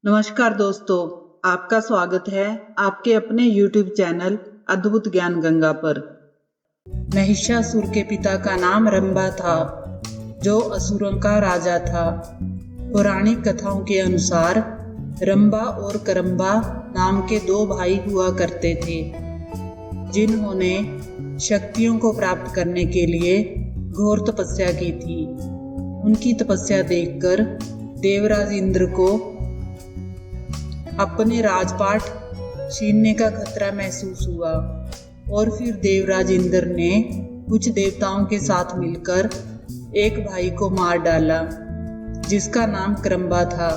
नमस्कार दोस्तों, आपका स्वागत है आपके अपने YouTube चैनल अद्भुत ज्ञान गंगा पर। महिषासुर के पिता का नाम रंबा था, जो असुरों का राजा था। पौराणिक कथाओं के अनुसार रंबा और करम्बा नाम के दो भाई हुआ करते थे, जिन्होंने शक्तियों को प्राप्त करने के लिए घोर तपस्या की थी। उनकी तपस्या देखकर देवराज इंद्र को अपने राजपाट छीनने का खतरा महसूस हुआ और फिर देवराज इंद्र ने कुछ देवताओं के साथ मिलकर एक भाई को मार डाला, जिसका नाम करम्बा था।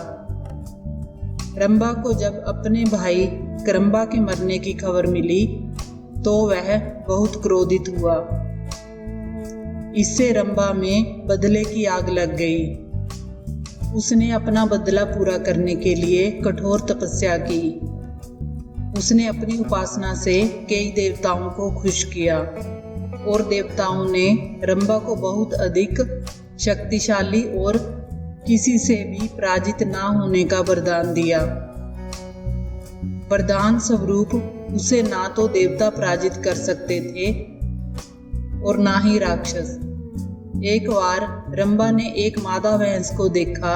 रंबा को जब अपने भाई करम्बा के मरने की खबर मिली तो वह बहुत क्रोधित हुआ। इससे रंबा में बदले की आग लग गई। उसने अपना बदला पूरा करने के लिए कठोर तपस्या की। उसने अपनी उपासना से कई देवताओं को खुश किया और देवताओं ने रंबा को बहुत अधिक शक्तिशाली और किसी से भी पराजित ना होने का वरदान दिया। वरदान स्वरूप उसे ना तो देवता पराजित कर सकते थे और ना ही राक्षस। एक बार रंबा ने एक मादा भैंस को देखा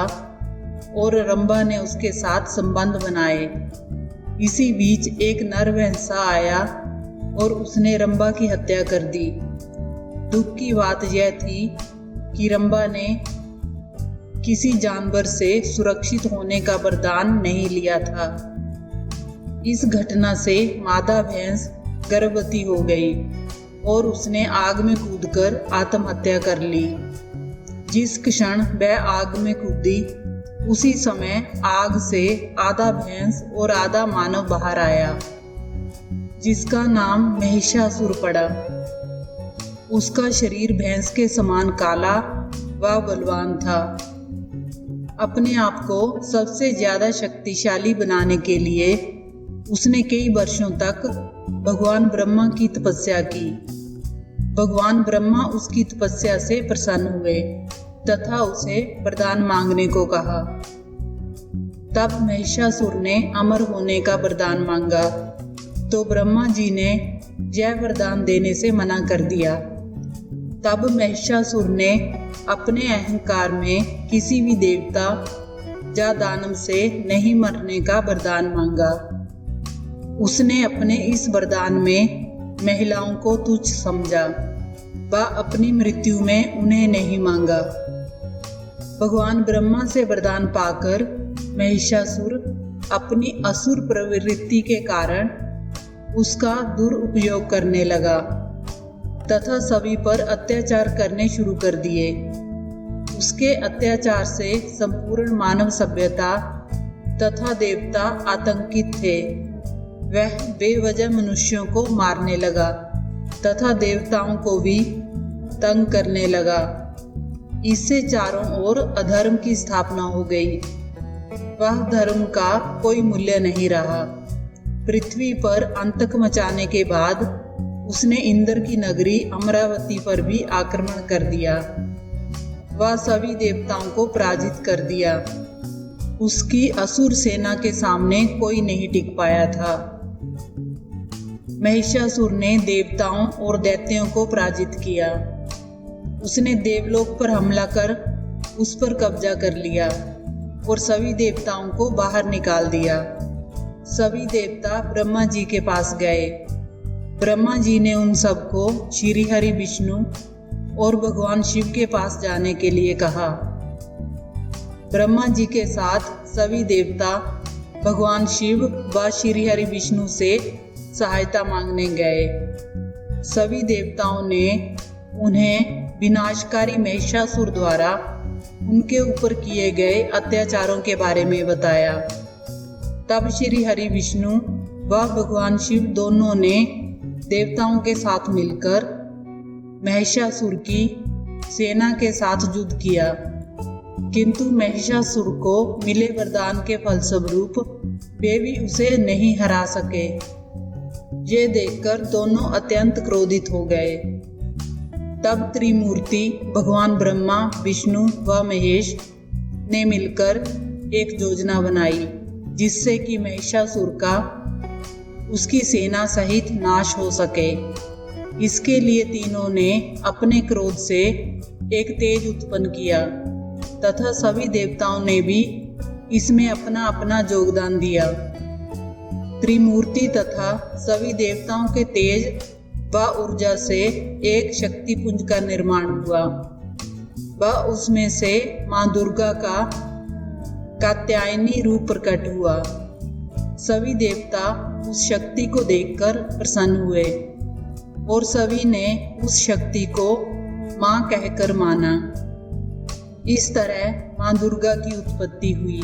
और रंबा ने उसके साथ संबंध बनाए। इसी बीच एक नर भैंसा आया और उसने रंबा की हत्या कर दी। दुख की बात यह थी कि रंबा ने किसी जानवर से सुरक्षित होने का वरदान नहीं लिया था। इस घटना से मादा भैंस गर्भवती हो गई और उसने आग में कूदकर आत्महत्या कर ली। जिस क्षण वह आग में कूदी, उसी समय आग से आधा भैंस और आधा मानव बाहर आया, जिसका नाम महिषासुर पड़ा। उसका शरीर भैंस के समान काला व बलवान था। अपने आप को सबसे ज्यादा शक्तिशाली बनाने के लिए उसने कई वर्षों तक भगवान ब्रह्मा की तपस्या की। भगवान ब्रह्मा उसकी तपस्या से प्रसन्न हुए तथा उसे वरदान मांगने को कहा। तब महिषासुर ने अमर होने का वरदान मांगा, तो ब्रह्मा जी ने यह वरदान देने से मना कर दिया। तब महिषासुर ने अपने अहंकार में किसी भी देवता या दानव से नहीं मरने का वरदान मांगा। उसने अपने इस वरदान में महिलाओं को तुच्छ समझा व अपनी मृत्यु में उन्हें नहीं मांगा। भगवान ब्रह्मा से वरदान पाकर महिषासुर अपनी असुर प्रवृत्ति के कारण उसका दुरुपयोग करने लगा तथा सभी पर अत्याचार करने शुरू कर दिए। उसके अत्याचार से संपूर्ण मानव सभ्यता तथा देवता आतंकित थे। वह बेवजह मनुष्यों को मारने लगा तथा देवताओं को भी तंग करने लगा। इससे चारों ओर अधर्म की स्थापना हो गई। वह धर्म का कोई मूल्य नहीं रहा। पृथ्वी पर अंतक मचाने के बाद उसने इंद्र की नगरी अमरावती पर भी आक्रमण कर दिया। वह सभी देवताओं को पराजित कर दिया। उसकी असुर सेना के सामने कोई नहीं टिक पाया था। महिषासुर ने देवताओं और दैत्यों को पराजित किया। उसने देवलोक पर हमला कर उस पर कब्जा कर लिया और सभी देवताओं को बाहर निकाल दिया। सभी देवता ब्रह्मा जी के पास गए। ब्रह्मा जी ने उन सबको श्री हरि विष्णु और भगवान शिव के पास जाने के लिए कहा। ब्रह्मा जी के साथ सभी देवता भगवान शिव व श्री हरि विष्णु से सहायता मांगने गए। सभी देवताओं ने उन्हें विनाशकारी महिषासुर द्वारा उनके ऊपर किए गए अत्याचारों के बारे में बताया। तब श्री हरि विष्णु व भगवान शिव दोनों ने देवताओं के साथ मिलकर महिषासुर की सेना के साथ युद्ध किया, किंतु महिषासुर को मिले वरदान के फलस्वरूप वे भी उसे नहीं हरा सके। ये देखकर दोनों अत्यंत क्रोधित हो गए। तब त्रिमूर्ति भगवान ब्रह्मा, विष्णु व महेश ने मिलकर एक योजना बनाई जिससे कि महिषासुर का उसकी सेना सहित नाश हो सके। इसके लिए तीनों ने अपने क्रोध से एक तेज उत्पन्न किया तथा सभी देवताओं ने भी इसमें अपना अपना योगदान दिया। त्रिमूर्ति तथा सभी देवताओं के तेज व ऊर्जा से एक शक्तिपुंज का निर्माण हुआ व उसमें से मां दुर्गा का कात्यायनी रूप प्रकट हुआ। सभी देवता उस शक्ति को देखकर प्रसन्न हुए और सभी ने उस शक्ति को मां कहकर माना। इस तरह मां दुर्गा की उत्पत्ति हुई।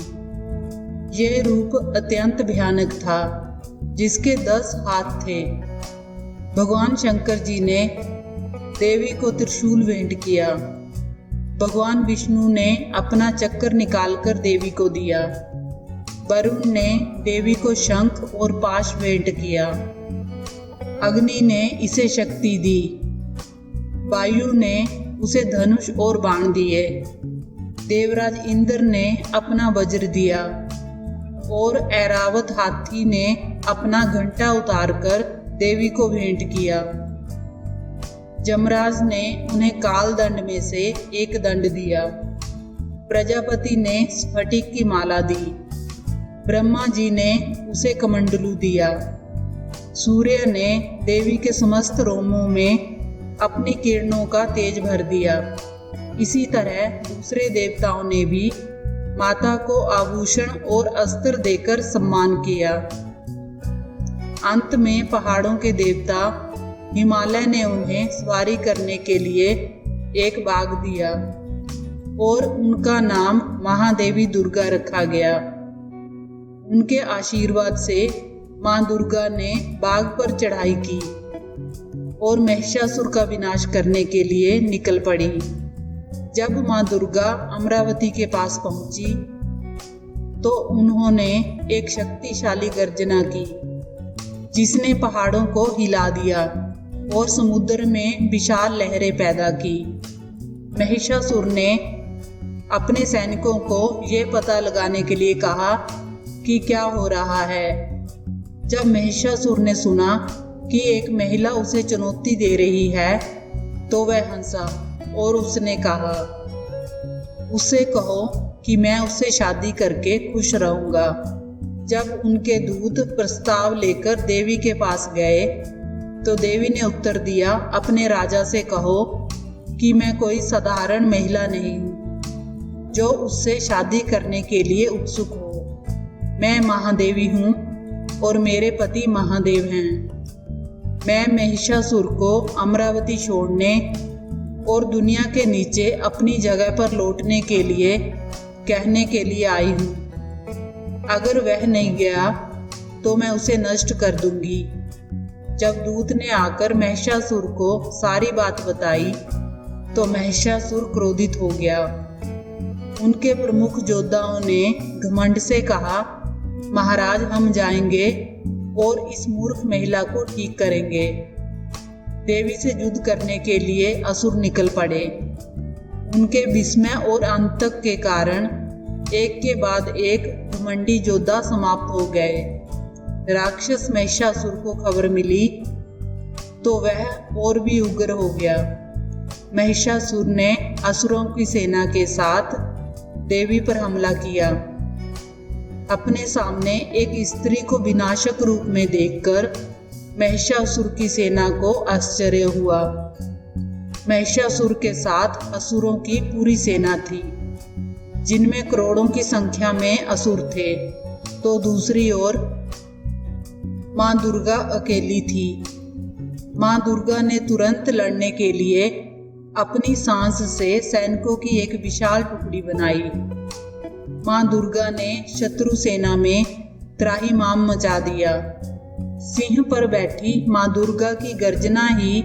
यह रूप अत्यंत भयानक था, जिसके 10 हाथ थे। भगवान शंकर जी ने देवी को त्रिशूल भेंट किया। भगवान विष्णु ने अपना चक्कर निकालकर देवी को दिया। वरुण ने देवी को शंख और पाश भेंट किया। अग्नि ने इसे शक्ति दी। वायु ने उसे धनुष और बाण दिए। देवराज इंद्र ने अपना वज्र दिया और ऐरावत हाथी ने अपना घंटा उतारकर देवी को भेंट किया। जमराज ने उन्हें काल दंड में से एक दंड दिया। प्रजापति ने स्फटिक की माला दी। ब्रह्मा जी ने उसे कमंडलू दिया। सूर्य ने देवी के समस्त रोमों में अपनी किरणों का तेज भर दिया। इसी तरह दूसरे देवताओं ने भी माता को आभूषण और अस्त्र देकर सम्मान किया। अंत में पहाड़ों के देवता हिमालय ने उन्हें सवारी करने के लिए एक बाघ दिया और उनका नाम महादेवी दुर्गा रखा गया। उनके आशीर्वाद से मां दुर्गा ने बाघ पर चढ़ाई की और महिषासुर का विनाश करने के लिए निकल पड़ी। जब मां दुर्गा अमरावती के पास पहुंची तो उन्होंने एक शक्तिशाली गर्जना की, जिसने पहाड़ों को हिला दिया और समुद्र में विशाल लहरें पैदा की। महिषासुर ने अपने सैनिकों को यह पता लगाने के लिए कहा कि क्या हो रहा है। जब महिषासुर ने सुना कि एक महिला उसे चुनौती दे रही है तो वह हंसा और उसने कहा, उससे कहो कि मैं उससे शादी करके खुश रहूंगा। जब उनके दूत प्रस्ताव लेकर देवी के पास गए तो देवी ने उत्तर दिया, अपने राजा से कहो कि मैं कोई साधारण महिला नहीं हूँ जो उससे शादी करने के लिए उत्सुक हो। मैं महादेवी हूँ और मेरे पति महादेव हैं। मैं महिषासुर को अमरावती छोड़ने और दुनिया के नीचे अपनी जगह पर लौटने के लिए कहने के लिए आई हूँ। अगर वह नहीं गया तो मैं उसे नष्ट कर दूंगी। जब दूत ने आकर महिषासुर को सारी बात बताई तो महिषासुर क्रोधित हो गया। उनके प्रमुख योद्धाओं ने घमंड से कहा, महाराज हम जाएंगे और इस मूर्ख महिला को ठीक करेंगे। देवी से युद्ध करने के लिए असुर निकल पड़े। उनके विस्मय और आतंक के कारण एक के बाद एक घमंडी योद्धा समाप्त हो गए। राक्षस महिषासुर को खबर मिली तो वह और भी उग्र हो गया। महिषासुर ने असुरों की सेना के साथ देवी पर हमला किया। अपने सामने एक स्त्री को विनाशक रूप में देखकर महिषासुर की सेना को आश्चर्य हुआ। महिषासुर के साथ असुरों की पूरी सेना थी, जिनमें करोड़ों की संख्या में असुर थे, तो दूसरी ओर मां दुर्गा अकेली थी। मां दुर्गा ने तुरंत लड़ने के लिए अपनी सांस से सैनिकों की एक विशाल टुकड़ी बनाई। मां दुर्गा ने शत्रु सेना में त्राहिमाम मचा दिया। सिंह पर बैठी मां दुर्गा की गर्जना ही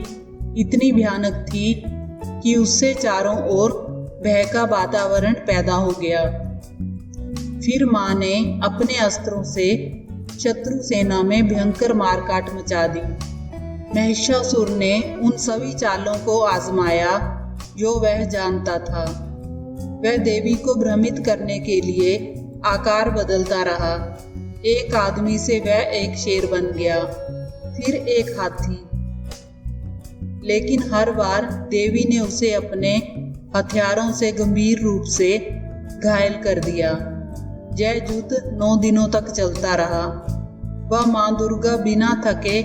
इतनी भयानक थी कि उससे चारों ओर भय का वातावरण पैदा हो गया। फिर मां ने अपने अस्त्रों से शत्रु सेना में भयंकर मारकाट मचा दी। महिषासुर ने उन सभी चालों को आजमाया जो वह जानता था। वह देवी को भ्रमित करने के लिए आकार बदलता रहा। एक आदमी से वह एक शेर बन गया, फिर एक हाथी। लेकिन हर बार देवी ने उसे अपने हथियारों से गंभीर रूप से घायल कर दिया। यह युद्ध 9 दिनों तक चलता रहा। वह मां दुर्गा बिना थके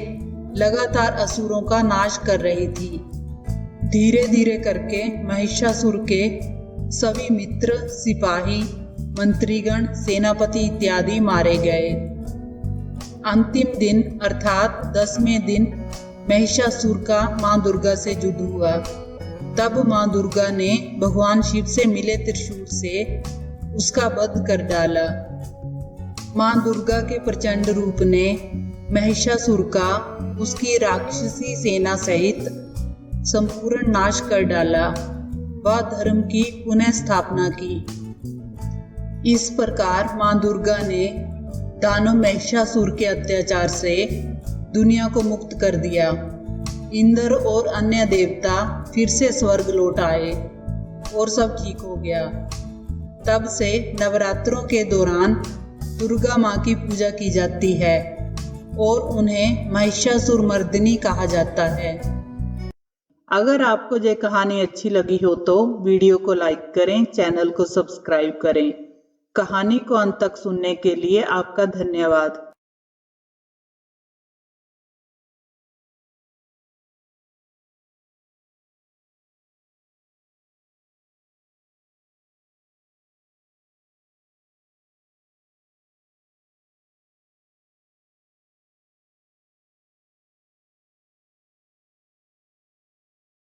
लगातार असुरों का नाश कर रही थी। धीरे धीरे करके महिषासुर के सभी मित्र, सिपाही, मंत्रीगण, सेनापति इत्यादि मारे गए। अंतिम दिन अर्थात 10वें दिन महिषासुर का मां दुर्गा से युद्ध हुआ। तब मां दुर्गा ने भगवान शिव से मिले त्रिशूल से उसका वध कर डाला। मां दुर्गा के प्रचंड रूप ने महिषासुर का उसकी राक्षसी सेना सहित संपूर्ण नाश कर डाला व धर्म की पुनः स्थापना की। इस प्रकार मां दुर्गा ने दानव महिषासुर के अत्याचार से दुनिया को मुक्त कर दिया। इंद्र और अन्य देवता फिर से स्वर्ग लौट आए और सब ठीक हो गया। तब से नवरात्रों के दौरान दुर्गा माँ की पूजा की जाती है और उन्हें महिषासुर मर्दिनी कहा जाता है। अगर आपको ये कहानी अच्छी लगी हो तो वीडियो को लाइक करें, चैनल को सब्सक्राइब करें। कहानी को अंत तक सुनने के लिए आपका धन्यवाद।